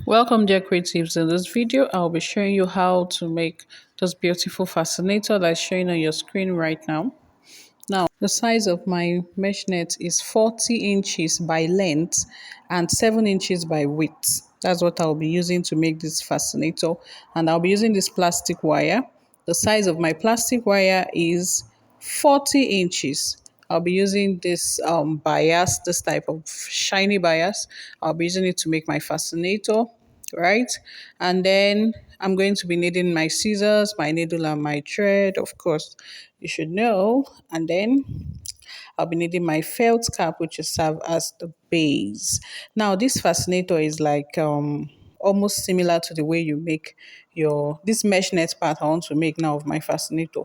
Welcome, dear creatives. In this video, I'll be showing you how to make this beautiful fascinator that's showing on your screen right now. Now, the size of my mesh net is 40 inches by length and 7 inches by width. That's what I'll be using to make this fascinator. And I'll be using this plastic wire. The size of my plastic wire is 40 inches. I'll be using this bias, this type of shiny bias. I'll be using it to make my fascinator, right? And then I'm going to be needing my scissors, my needle, and my thread, of course, you should know. And then I'll be needing my felt cap, which will serve as the base. Now, this fascinator is like almost similar to the way you make your this mesh net part I want to make now of my fascinator.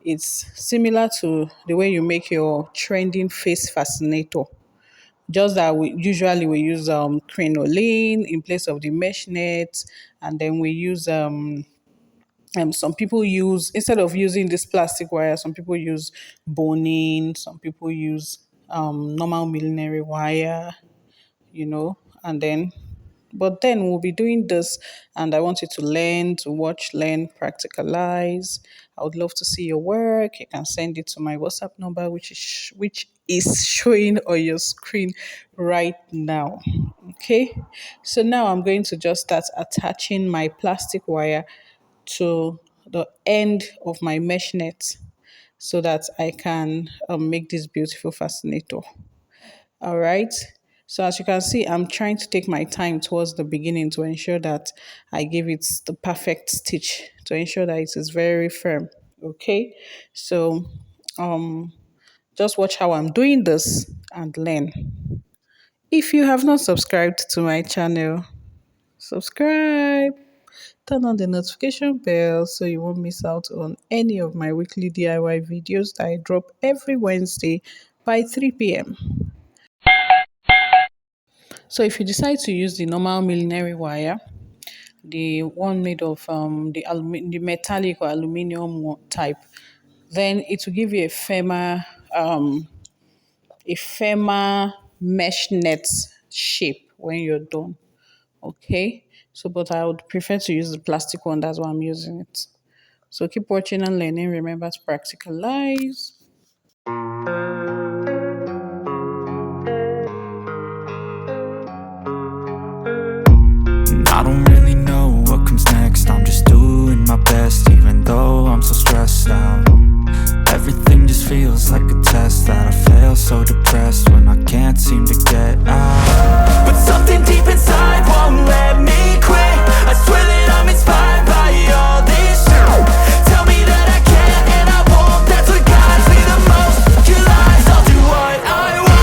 It's similar to the way you make your trending face fascinator. Just that we use crinoline in place of the mesh net, and then we use some people use, instead of using this plastic wire, some people use boning, some people use normal millinery wire, and then but then we'll be doing this, and I want you to learn, to watch, learn, practicalize. I would love to see your work. You can send it to my WhatsApp number, which is showing on your screen right now. Okay, so now I'm going to just start attaching my plastic wire to the end of my mesh net so that I can make this beautiful fascinator. All right. So as you can see, I'm trying to take my time towards the beginning to ensure that I give it the perfect stitch, to ensure that it is very firm. Okay. So um just watch how I'm doing this and learn. If you have not subscribed to my channel, subscribe. Turn on the notification bell so you won't miss out on any of my weekly DIY videos that I drop every Wednesday by 3 p.m. So if you decide to use the normal millinery wire, the one made of the metallic or aluminum type, then it will give you a firmer mesh net shape when you're done. Okay. So, but I would prefer to use the plastic one. That's why I'm using it. So keep watching and learning. Remember to practicalize. I don't really know what comes next. I'm just doing my best, even though I'm so stressed out. Everything just feels like a test that I fail, so depressed when I can't seem to get out. But something deep inside won't let me quit. I swear that I'm inspired by all this shit. Tell me that I can and I won't. That's what guides me the most. Your lies, I'll do what I want.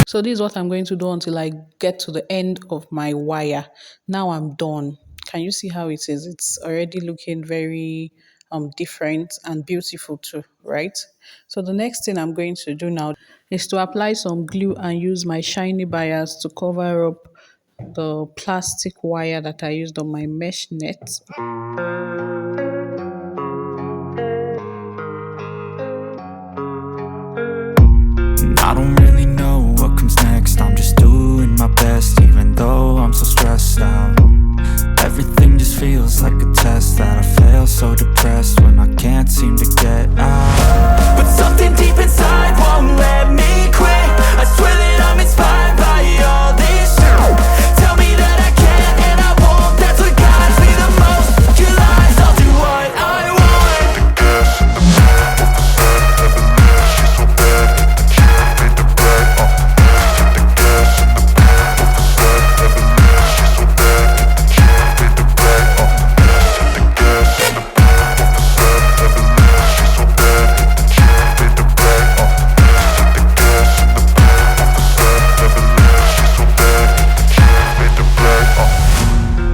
So this is what I'm going to do until I get to the end of my wire. Now I'm done. Can you see how it is? It's already looking very different and beautiful too, right? So the next thing I'm going to do now is to apply some glue and use my shiny bias to cover up the plastic wire that I used on my mesh net. I don't really know what comes next. I'm just doing my best, even though I'm so stressed out. Everything just feels like a test that I fail, so depressed when I can't seem to get out. But something deep inside won't let me quit. I swear that I'm inspired by all this shit. Tell me that I can and I won't. That's what guides me the most. Your lies, I'll do what I want.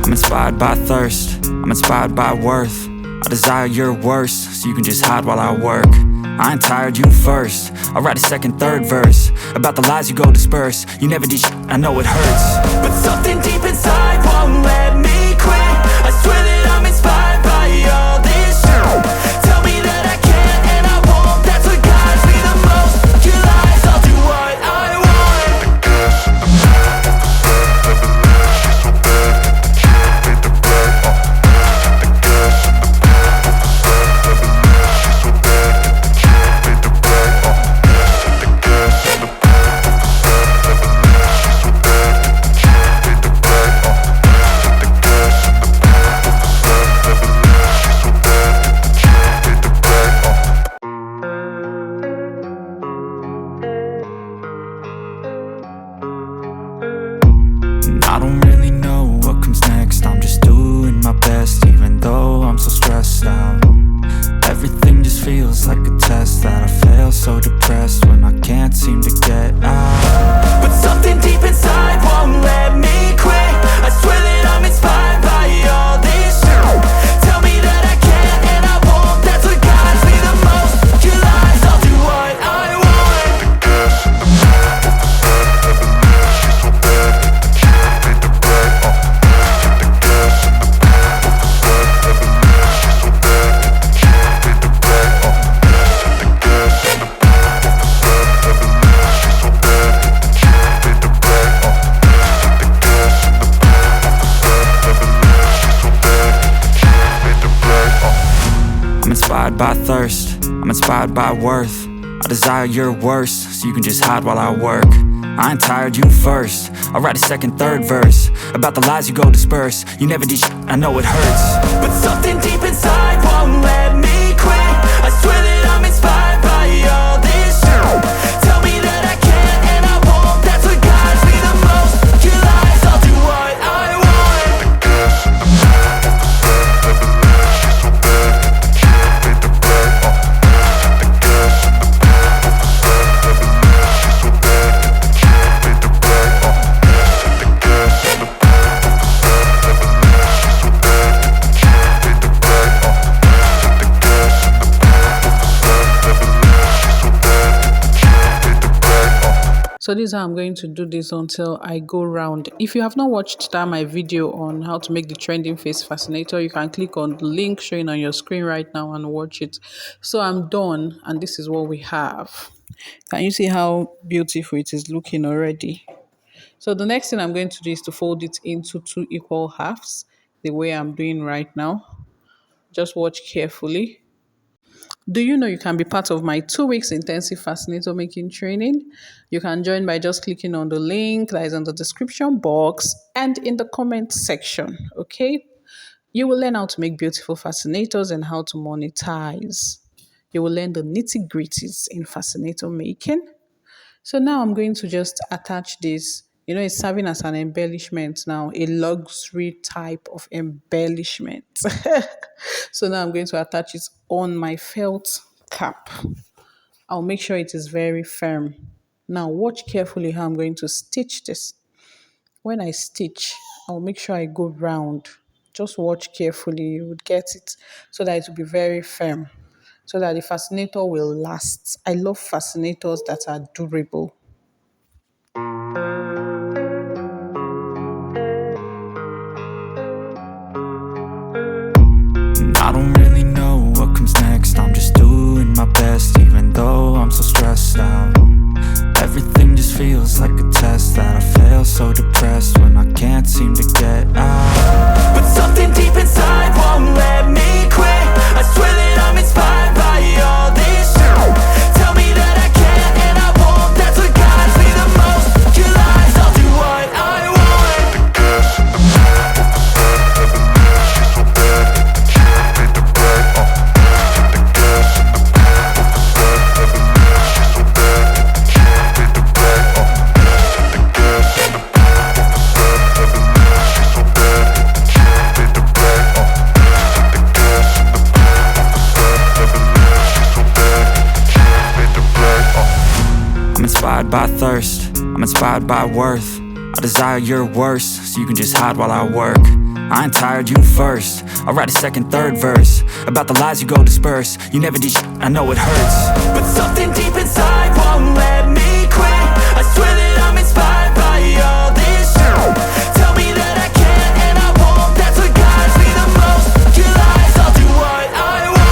I'm inspired by thirst, I'm inspired by worth. I desire your worst, so you can just hide while I work. I ain't tired, you first. I'll write a second, third verse about the lies you go disperse. You never did shit, I know it hurts, but something deep inside won't let me quit. I swear that I'm inspired by all this shit. Tell me that I can't and I won't. That's what guides me the most. Your lies, I'll do what I want. I don't really know what comes next. I'm just doing my best, even though I'm so stressed out. Everything just feels like a test that I fail, so depressed when I can't seem to get out. But something deep inside won't let me quit. I swear that I'm inspired by all this shit. Tell me that I can't and I won't. That's what guides me the most. Your lies, I'll do what I want. I'm inspired by thirst, I'm inspired by worth. I desire your worst, so you can just hide while I work. I ain't tired, you first. I'll write a second, third verse about the lies you go disperse. You never did shit, I know it hurts, but something deep inside won't let me quit. I swear that I'm inspired by all this shit. Tell me that I can't and I won't. That's what guides me the most. Your lies, I'll do what I want. So this is how I'm going to do this until I go round. If you have not watched that my video on how to make the trending face fascinator, you can click on the link showing on your screen right now and watch it. So I'm done, and this is what we have. Can you see how beautiful it is looking already? So the next thing I'm going to do is to fold it into 2 equal halves, the way I'm doing right now. Just watch carefully. Do you know you can be part of my 2 weeks intensive fascinator making training? You can join by just clicking on the link that is in the description box and in the comment section. Okay? You will learn how to make beautiful fascinators and how to monetize. You will learn the nitty gritties in fascinator making. So now I'm going to just attach this. You know, it's serving as an embellishment now, a luxury type of embellishment. So now I'm going to attach it on my felt cap. I'll make sure it is very firm. Now watch carefully how I'm going to stitch this. When I stitch, I'll make sure I go round. Just watch carefully, you would get it so that it will be very firm, so that the fascinator will last. I love fascinators that are durable. I don't really know what comes next. I'm just doing my best, even though I'm so stressed out. Everything just feels like a test that I fail, so depressed when I can't seem to get out. But something deep inside won't let me quit. I swear that I'm inspired by all this shit. Tell me that I can't and I won't. That's what guides me the most. Your lies, I'll do what I want. I'm inspired by thirst, I'm inspired by worth. I desire your worst, so you can just hide while I work. I ain't tired, you first. I'll write a second, third verse about the lies you go disperse. You never did shit, I know it hurts, but something deep inside won't let me quit. I swear that I'm inspired by all this shit. Tell me that I can't and I won't. That's what guides me the most. Your lies, I'll do what I want.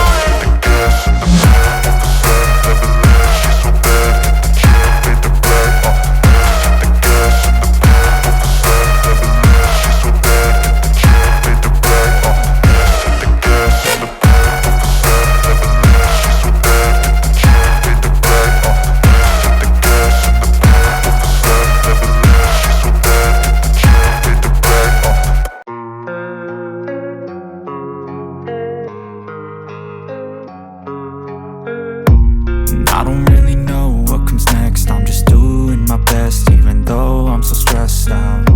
I don't really know what comes next. I'm just doing my best, even though I'm so stressed out.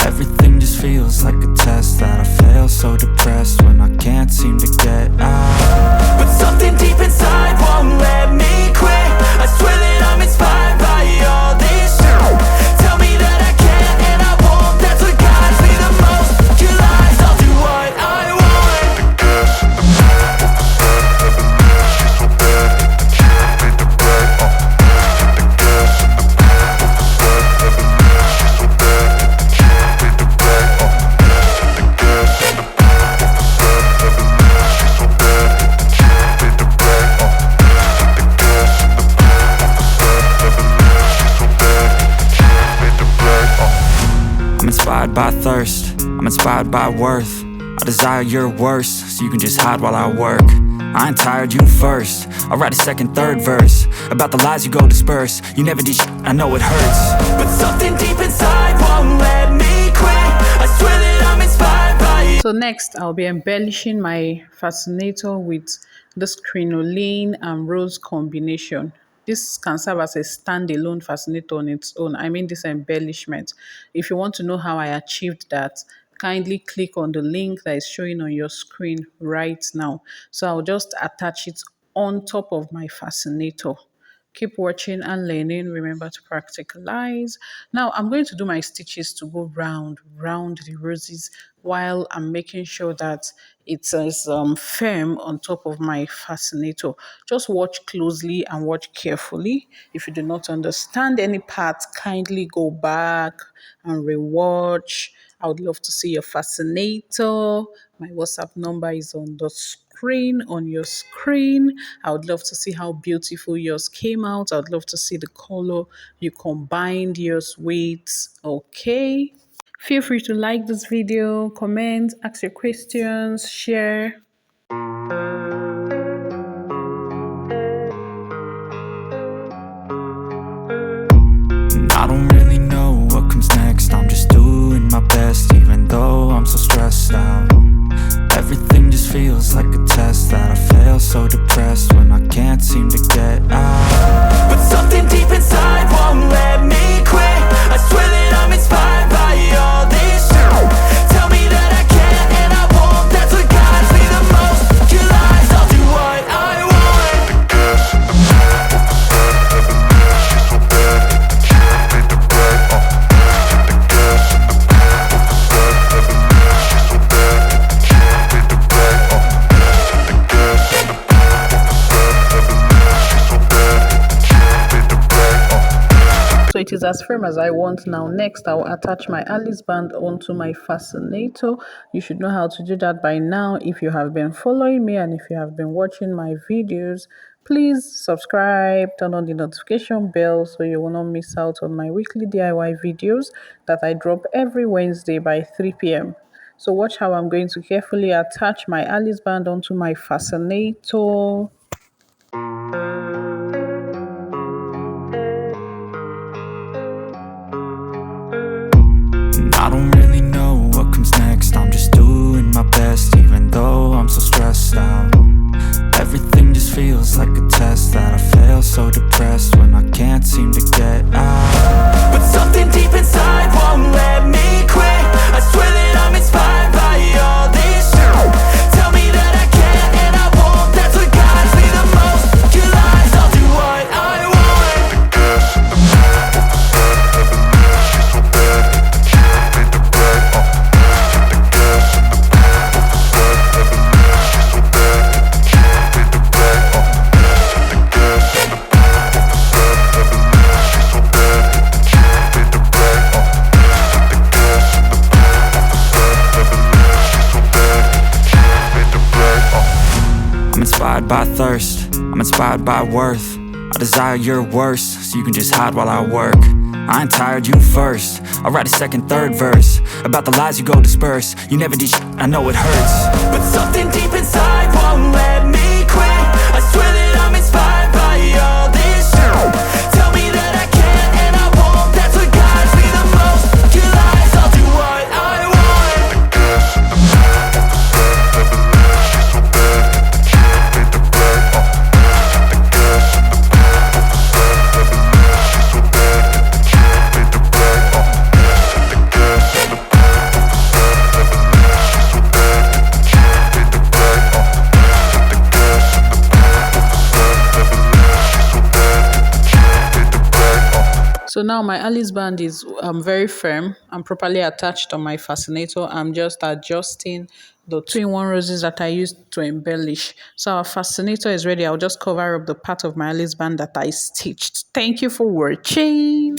Everything just feels like a test that I fail, so depressed when I can't seem to get out. But something deep inside won't let me quit. I swear that I'm inspired by all this shit. Tell me that I can't and I won't. That's what guides me the most. Your lies, I'll do what I want. I'm inspired by thirst, I'm inspired by worth. I desire your worst, so you can just hide while I work. I ain't tired, you first. I'll write a second, third verse about the lies you go disperse. You never did shit, I know it hurts, but something deep inside won't let me quit. I swear that I'm inspired by you. So next, I'll be embellishing my fascinator with this crinoline and rose combination. This can serve as a standalone fascinator on its own. I mean this embellishment. If you want to know how I achieved that, kindly click on the link that is showing on your screen right now. So I'll just attach it on top of my fascinator. Keep watching and learning. Remember to practicalize. Now I'm going to do my stitches to go round the roses while I'm making sure that it is firm on top of my fascinator. Just watch closely and watch carefully. If you do not understand any part, kindly go back and rewatch. I would love to see your fascinator. My WhatsApp number is on the screen, on your screen. I would love to see how beautiful yours came out. I would love to see the color you combined yours with. Okay. Feel free to like this video, comment, ask your questions, share. I don't really know what comes next. I'm just doing my best, even though I'm so stressed out. Everything just feels like a test that I fail, so depressed when I can't seem to get out. But something deep inside won't let me quit. I swear that I'm inspired by all this shit. Tell me that I can't and I won't. That's what guides me the most. Your lies, I'll do what I want. So it is as firm as I want now. Next, I will attach my Alice band onto my fascinator. You should know how to do that by now if you have been following me and if you have been watching my videos. Please subscribe, turn on the notification bell so you will not miss out on my weekly DIY videos that I drop every Wednesday by 3 p.m. So watch how I'm going to carefully attach my Alice band onto my fascinator. I don't really know what comes next. I'm just doing my best, even though I'm so stressed out. Everything just feels like a test that I fail, so depressed when I can't seem to get out. But something deep inside won't let me quit. I swear that I'm inspired by all this shit. Tell me that I can't and I won't. That's what guides me the most. Your lies, I'll do what I want. inspired by thirst, I'm inspired by worth. I desire your worst, so you can just hide while I work. I ain't tired, you first. I'll write a second, third verse about the lies you go disperse. You never did I know it hurts, but something deep inside won't let me quit. I swear that I'm inspired by all this shit. Tell me that I can't and I won't. That's what guides me the most. Your lies, I'll do what I want. So now my Alice band is very firm and properly attached on my fascinator. I'm just adjusting the two-in-one roses that I used to embellish. So our fascinator is ready. I'll just cover up the part of my Alice band that I stitched. Thank you for watching.